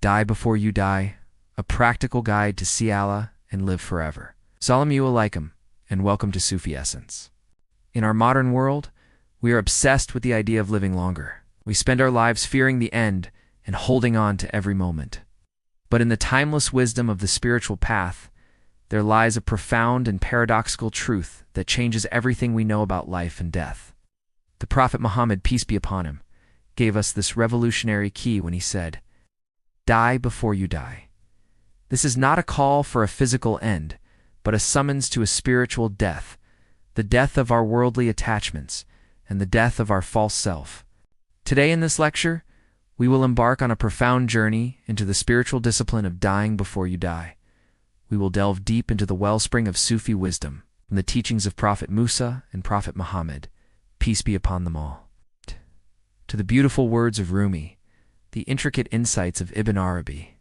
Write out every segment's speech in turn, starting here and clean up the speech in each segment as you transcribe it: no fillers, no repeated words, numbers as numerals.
Die Before You Die, a practical guide to see Allah and live forever. Assalamu alaikum, and welcome to Sufi Essence. In our modern world, we are obsessed with the idea of living longer. We spend our lives fearing the end and holding on to every moment. But in the timeless wisdom of the spiritual path, there lies a profound and paradoxical truth that changes everything we know about life and death. The Prophet Muhammad, peace be upon him, gave us this revolutionary key when he said, "Die before you die." This is not a call for a physical end, but a summons to a spiritual death, the death of our worldly attachments and the death of our false self. Today in this lecture, we will embark on a profound journey into the spiritual discipline of dying before you die. We will delve deep into the wellspring of Sufi wisdom from the teachings of Prophet Musa and Prophet Muhammad, peace be upon them all, to the beautiful words of Rumi, the intricate insights of Ibn Arabi,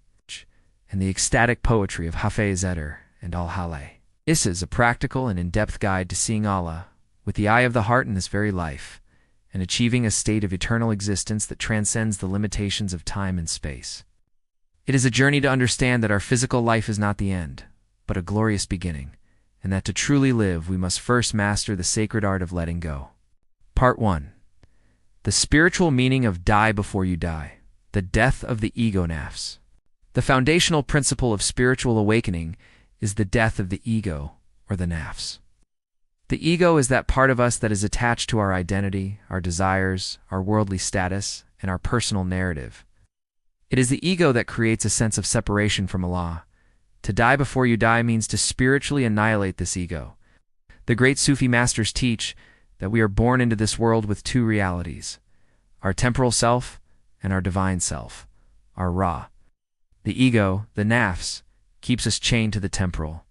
and the ecstatic poetry of Hammad Syed and Al-Hallaj. This is a practical and in-depth guide to seeing Allah with the eye of the heart in this very life, and achieving a state of eternal existence that transcends the limitations of time and space. It is a journey to understand that our physical life is not the end, but a glorious beginning, and that to truly live we must first master the sacred art of letting go. Part 1. The spiritual meaning of die before you die, the death of the ego nafs. The foundational principle of spiritual awakening is the death of the ego, or the nafs. The ego is that part of us that is attached to our identity, our desires, our worldly status, and our personal narrative. It is the ego that creates a sense of separation from Allah. To die before you die means to spiritually annihilate this ego. The great Sufi masters teach that we are born into this world with two realities, our temporal self and our divine self, our Ra. The ego, the nafs, keeps us chained to the temporal,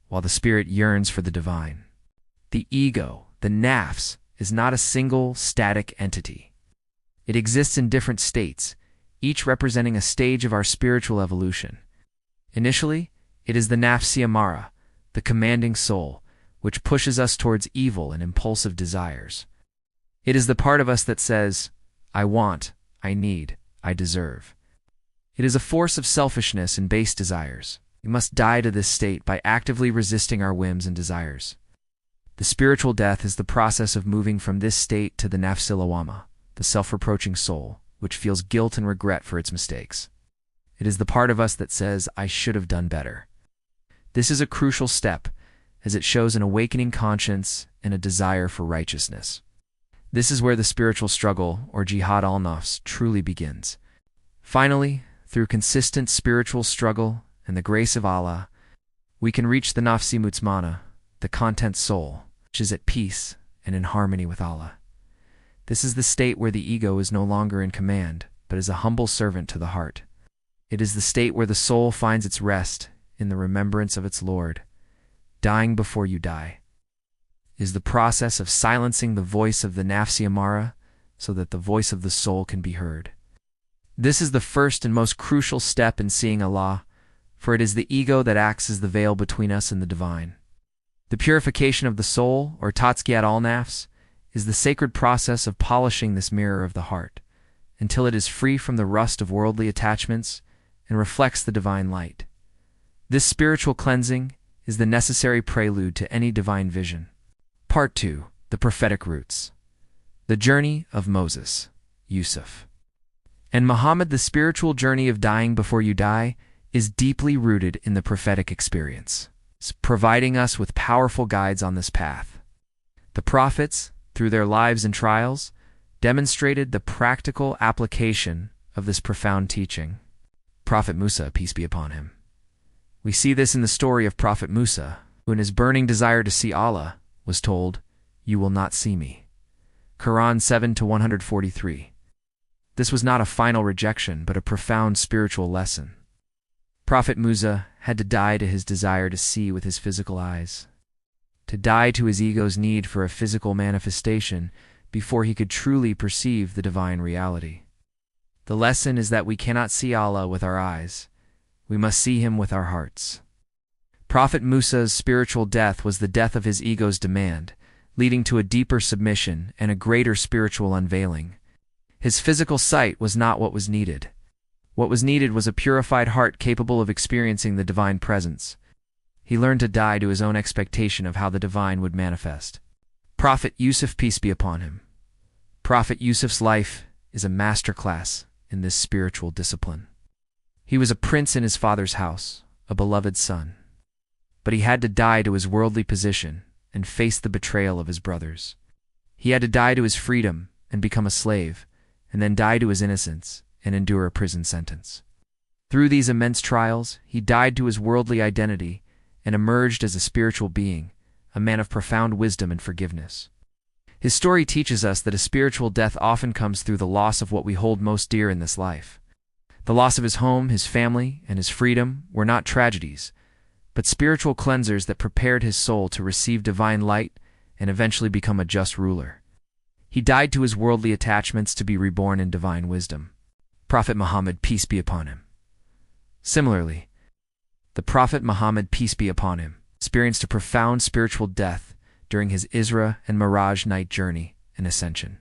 while the spirit yearns for the divine. The ego, the nafs, is not a single, static entity. It exists in different states, each representing a stage of our spiritual evolution. Initially, it is the nafsi amara, the commanding soul, which pushes us towards evil and impulsive desires. It is the part of us that says, "I want, I need, I deserve." It is a force of selfishness and base desires. We must die to this state by actively resisting our whims and desires. The spiritual death is the process of moving from this state to the nafs lawama, the self-reproaching soul, which feels guilt and regret for its mistakes. It is the part of us that says, "I should have done better." This is a crucial step, as it shows an awakening conscience and a desire for righteousness. This is where the spiritual struggle, or jihad al-nafs, truly begins. Finally, through consistent spiritual struggle and the grace of Allah, we can reach the nafsi mutmana, the content soul, which is at peace and in harmony with Allah. This is the state where the ego is no longer in command, but is a humble servant to the heart. It is the state where the soul finds its rest in the remembrance of its Lord. Dying before you die is the process of silencing the voice of the nafsi amara so that the voice of the soul can be heard. This is the first and most crucial step in seeing Allah, for it is the ego that acts as the veil between us and the divine. The purification of the soul, or tazkiyat al-nafs, is the sacred process of polishing this mirror of the heart, until it is free from the rust of worldly attachments and reflects the divine light. This spiritual cleansing is the necessary prelude to any divine vision. Part 2. The Prophetic Roots. The Journey of Moses, Yusuf, and Muhammad. The spiritual journey of dying before you die is deeply rooted in the prophetic experience, providing us with powerful guides on this path. The prophets, through their lives and trials, demonstrated the practical application of this profound teaching. Prophet Musa, peace be upon him. We see this in the story of Prophet Musa, who in his burning desire to see Allah, was told, "You will not see me." Quran 7-143. This was not a final rejection, but a profound spiritual lesson. Prophet Musa had to die to his desire to see with his physical eyes, to die to his ego's need for a physical manifestation before he could truly perceive the divine reality. The lesson is that we cannot see Allah with our eyes. We must see him with our hearts. Prophet Musa's spiritual death was the death of his ego's demand, leading to a deeper submission and a greater spiritual unveiling. His physical sight was not what was needed. What was needed was a purified heart capable of experiencing the divine presence. He learned to die to his own expectation of how the divine would manifest. Prophet Yusuf, peace be upon him. Prophet Yusuf's life is a masterclass in this spiritual discipline. He was a prince in his father's house, a beloved son. But he had to die to his worldly position and face the betrayal of his brothers. He had to die to his freedom and become a slave, and then die to his innocence and endure a prison sentence. Through these immense trials, he died to his worldly identity and emerged as a spiritual being, a man of profound wisdom and forgiveness. His story teaches us that a spiritual death often comes through the loss of what we hold most dear in this life. The loss of his home, his family, and his freedom were not tragedies, but spiritual cleansers that prepared his soul to receive divine light and eventually become a just ruler. He died to his worldly attachments to be reborn in divine wisdom. Prophet Muhammad, peace be upon him. Similarly, the Prophet Muhammad, peace be upon him, experienced a profound spiritual death during his Isra and Miraj night journey and ascension.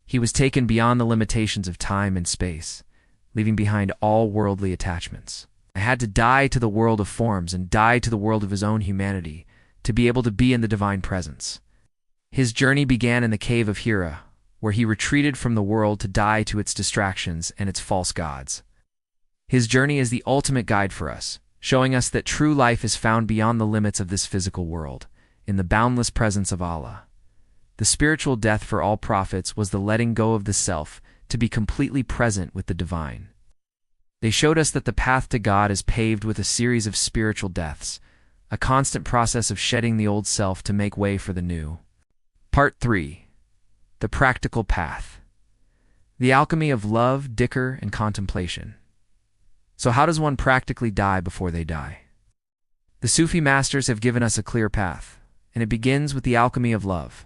He was taken beyond the limitations of time and space, leaving behind all worldly attachments. He had to die to the world of forms and die to the world of his own humanity to be able to be in the divine presence. His journey began in the cave of Hira, where he retreated from the world to die to its distractions and its false gods. His journey is the ultimate guide for us, showing us that true life is found beyond the limits of this physical world, in the boundless presence of Allah. The spiritual death for all prophets was the letting go of the self to be completely present with the divine. They showed us that the path to God is paved with a series of spiritual deaths, a constant process of shedding the old self to make way for the new. Part 3. The Practical Path. The Alchemy of Love, Dhikr, and Contemplation. So how does one practically die before they die? The Sufi masters have given us a clear path, and it begins with the alchemy of love.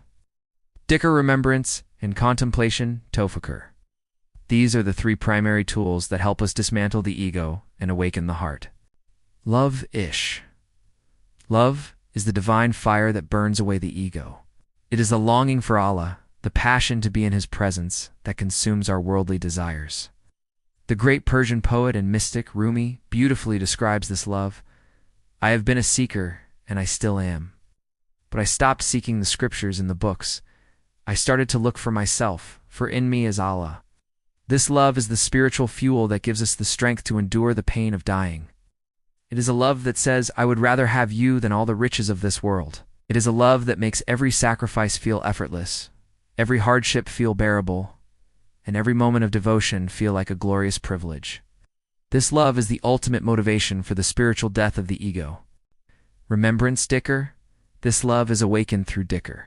Dhikr, remembrance, and contemplation, tafakkur. These are the three primary tools that help us dismantle the ego and awaken the heart. Love ish. Love is the divine fire that burns away the ego. It is the longing for Allah, the passion to be in His presence that consumes our worldly desires. The great Persian poet and mystic Rumi beautifully describes this love. I have been a seeker, and I still am. But I stopped seeking the scriptures in the books. I started to look for myself, for in me is Allah. This love is the spiritual fuel that gives us the strength to endure the pain of dying. It is a love that says, I would rather have you than all the riches of this world. It is a love that makes every sacrifice feel effortless, every hardship feel bearable, and every moment of devotion feel like a glorious privilege. This love is the ultimate motivation for the spiritual death of the ego. Remembrance, Dhikr. This love is awakened through Dhikr.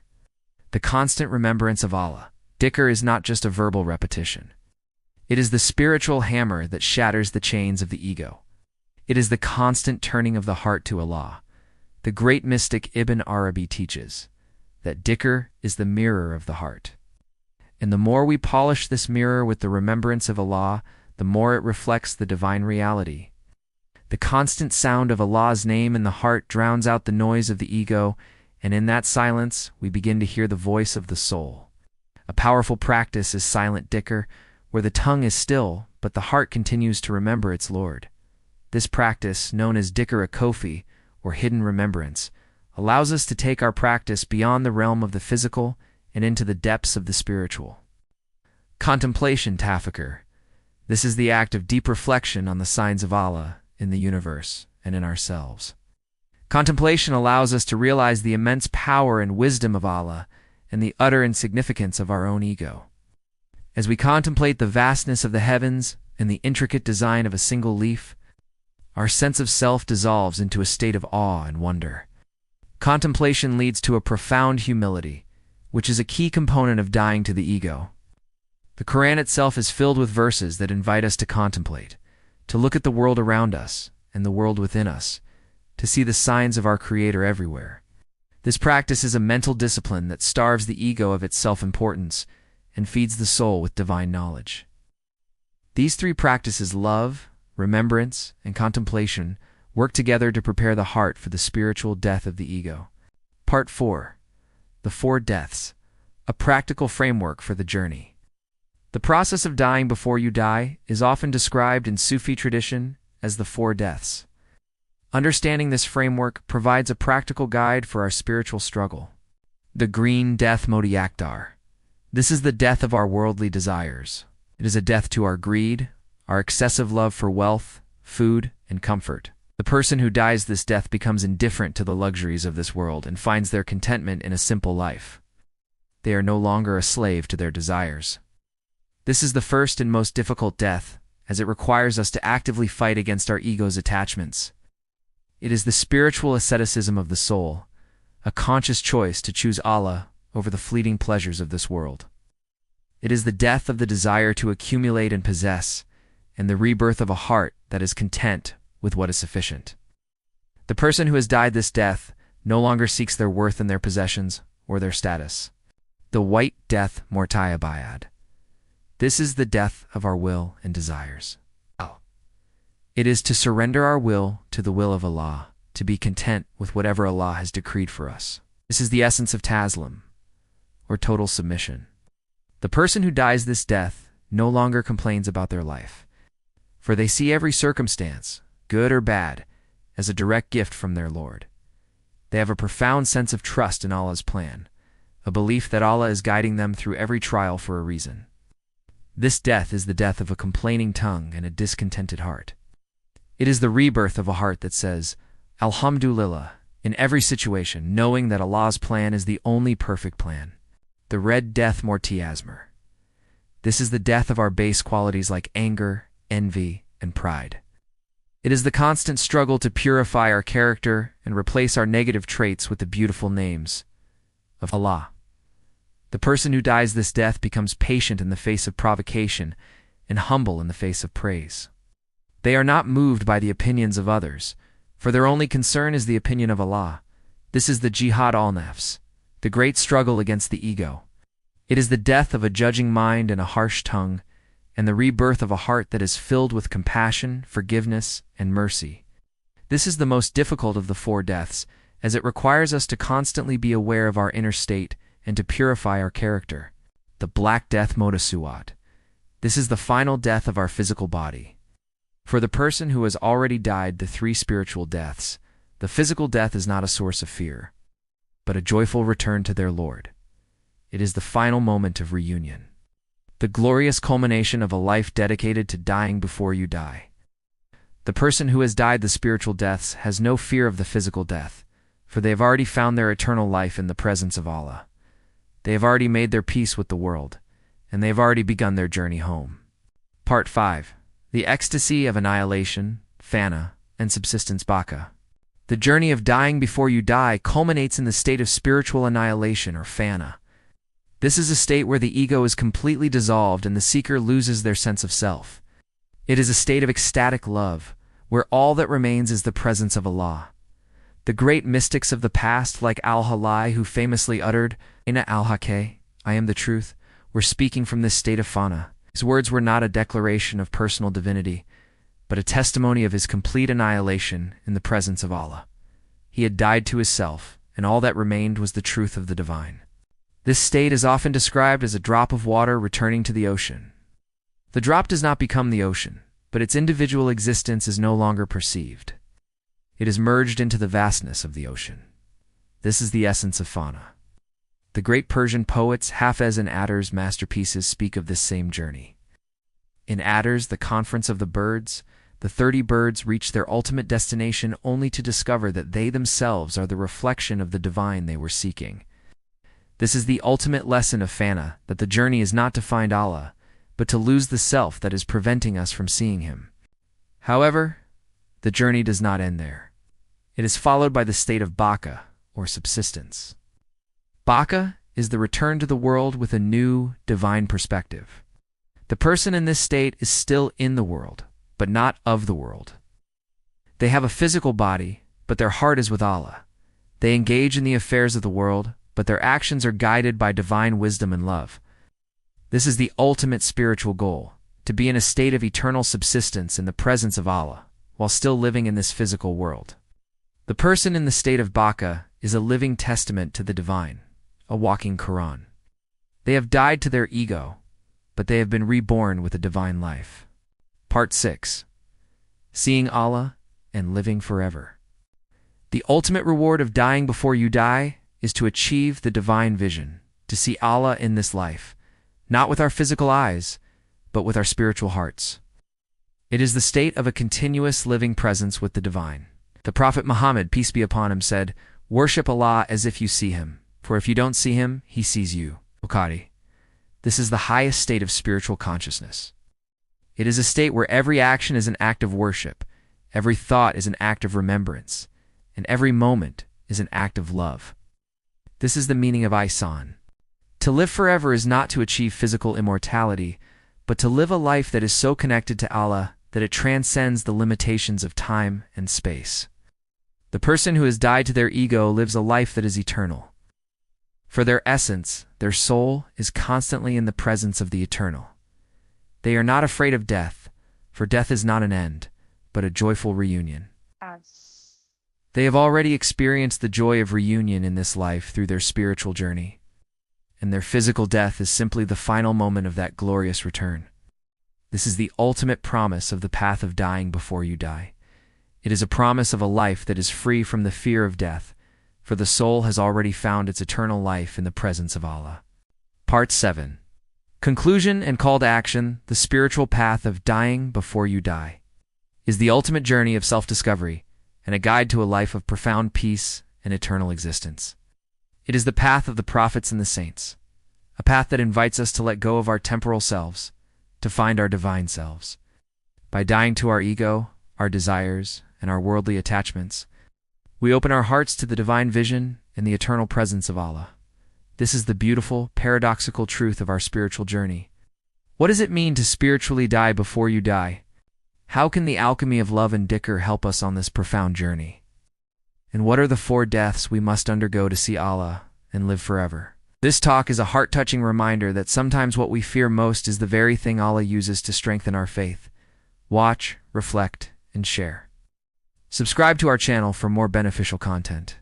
The constant remembrance of Allah. Dhikr is not just a verbal repetition. It is the spiritual hammer that shatters the chains of the ego. It is the constant turning of the heart to Allah. The great mystic Ibn Arabi teaches that Dhikr is the mirror of the heart. And the more we polish this mirror with the remembrance of Allah, the more it reflects the divine reality. The constant sound of Allah's name in the heart drowns out the noise of the ego, and in that silence we begin to hear the voice of the soul. A powerful practice is silent Dhikr, where the tongue is still, but the heart continues to remember its Lord. This practice, known as Dhikr Kofi, or hidden remembrance, allows us to take our practice beyond the realm of the physical and into the depths of the spiritual. Contemplation, tafakkur. This is the act of deep reflection on the signs of Allah in the universe and in ourselves. Contemplation allows us to realize the immense power and wisdom of Allah and the utter insignificance of our own ego. As we contemplate the vastness of the heavens and the intricate design of a single leaf, our sense of self dissolves into a state of awe and wonder. Contemplation leads to a profound humility, which is a key component of dying to the ego. The Quran itself is filled with verses that invite us to contemplate, to look at the world around us and the world within us, to see the signs of our Creator everywhere. This practice is a mental discipline that starves the ego of its self-importance and feeds the soul with divine knowledge. These three practices, love, remembrance, and contemplation, work together to prepare the heart for the spiritual death of the ego. Part 4. The Four Deaths, a practical framework for the journey. The process of dying before you die is often described in Sufi tradition as the four deaths. Understanding this framework provides a practical guide for our spiritual struggle. The green death Modiakdar. This is the death of our worldly desires. It is a death to our greed, our excessive love for wealth, food, and comfort. The person who dies this death becomes indifferent to the luxuries of this world and finds their contentment in a simple life. They are no longer a slave to their desires. This is the first and most difficult death, as it requires us to actively fight against our ego's attachments. It is the spiritual asceticism of the soul, a conscious choice to choose Allah over the fleeting pleasures of this world. It is the death of the desire to accumulate and possess, and the rebirth of a heart that is content with what is sufficient. The person who has died this death no longer seeks their worth in their possessions or their status. The white death Mortayabayad. This is the death of our will and desires. It is to surrender our will to the will of Allah, to be content with whatever Allah has decreed for us. This is the essence of taslim, or total submission. The person who dies this death no longer complains about their life, for they see every circumstance, good or bad, as a direct gift from their Lord. They have a profound sense of trust in Allah's plan, a belief that Allah is guiding them through every trial for a reason. This death is the death of a complaining tongue and a discontented heart. It is the rebirth of a heart that says, Alhamdulillah, in every situation, knowing that Allah's plan is the only perfect plan. The red death Mortiasmer. This is the death of our base qualities like anger, envy, and pride. It is the constant struggle to purify our character and replace our negative traits with the beautiful names of Allah. The person who dies this death becomes patient in the face of provocation and humble in the face of praise. They are not moved by the opinions of others, for their only concern is the opinion of Allah. This is the jihad al-nafs, the great struggle against the ego. It is the death of a judging mind and a harsh tongue, and the rebirth of a heart that is filled with compassion, forgiveness, and mercy. This is the most difficult of the four deaths, as it requires us to constantly be aware of our inner state and to purify our character. The black death Modasuat. This is the final death of our physical body. For the person who has already died the three spiritual deaths, the physical death is not a source of fear, but a joyful return to their Lord. It is the final moment of reunion, the glorious culmination of a life dedicated to dying before you die. The person who has died the spiritual deaths has no fear of the physical death, for they have already found their eternal life in the presence of Allah. They have already made their peace with the world, and they have already begun their journey home. Part 5. The ecstasy of annihilation, Fana, and subsistence Baka. The journey of dying before you die culminates in the state of spiritual annihilation, or Fana. This is a state where the ego is completely dissolved and the seeker loses their sense of self. It is a state of ecstatic love, where all that remains is the presence of Allah. The great mystics of the past, like Al-Hallaj, who famously uttered, Ina al-Haqq, I am the truth, were speaking from this state of Fana. His words were not a declaration of personal divinity, but a testimony of his complete annihilation in the presence of Allah. He had died to his self, and all that remained was the truth of the divine. This state is often described as a drop of water returning to the ocean. The drop does not become the ocean, but its individual existence is no longer perceived. It is merged into the vastness of the ocean. This is the essence of Fana. The great Persian poets Hafez and Attar's masterpieces speak of this same journey. In Attar's The Conference of the Birds, the 30 birds reach their ultimate destination only to discover that they themselves are the reflection of the divine they were seeking. This is the ultimate lesson of Fana, that the journey is not to find Allah, but to lose the self that is preventing us from seeing Him. However, the journey does not end there. It is followed by the state of Baka, or subsistence. Baka is the return to the world with a new, divine perspective. The person in this state is still in the world, but not of the world. They have a physical body, but their heart is with Allah. They engage in the affairs of the world, but their actions are guided by divine wisdom and love. This is the ultimate spiritual goal, to be in a state of eternal subsistence in the presence of Allah, while still living in this physical world. The person in the state of Baka is a living testament to the divine, a walking Quran. They have died to their ego, but they have been reborn with a divine life. Part 6. Seeing Allah and living forever. The ultimate reward of dying before you die is to achieve the divine vision, to see Allah in this life, not with our physical eyes, but with our spiritual hearts. It is the state of a continuous living presence with the divine. The Prophet Muhammad, peace be upon him, said, "Worship Allah as if you see him, for if you don't see him, he sees you." Bukhari. This is the highest state of spiritual consciousness. It is a state where every action is an act of worship, every thought is an act of remembrance, and every moment is an act of love. This is the meaning of ihsan. To live forever is not to achieve physical immortality, but to live a life that is so connected to Allah that it transcends the limitations of time and space. The person who has died to their ego lives a life that is eternal. For their essence, their soul is constantly in the presence of the eternal. They are not afraid of death, for death is not an end, but a joyful reunion. They have already experienced the joy of reunion in this life through their spiritual journey, and their physical death is simply the final moment of that glorious return. This is the ultimate promise of the path of dying before you die. It is a promise of a life that is free from the fear of death, for the soul has already found its eternal life in the presence of Allah. Part 7. Conclusion and call to action. The spiritual path of dying before you die is the ultimate journey of self-discovery and a guide to a life of profound peace and eternal existence. It is the path of the prophets and the saints, a path that invites us to let go of our temporal selves, to find our divine selves. By dying to our ego, our desires, and our worldly attachments, we open our hearts to the divine vision and the eternal presence of Allah. This is the beautiful, paradoxical truth of our spiritual journey. What does it mean to spiritually die before you die? How can the alchemy of love and Dhikr help us on this profound journey? And what are the 4 deaths we must undergo to see Allah and live forever? This talk is a heart-touching reminder that sometimes what we fear most is the very thing Allah uses to strengthen our faith. Watch, reflect, and share. Subscribe to our channel for more beneficial content.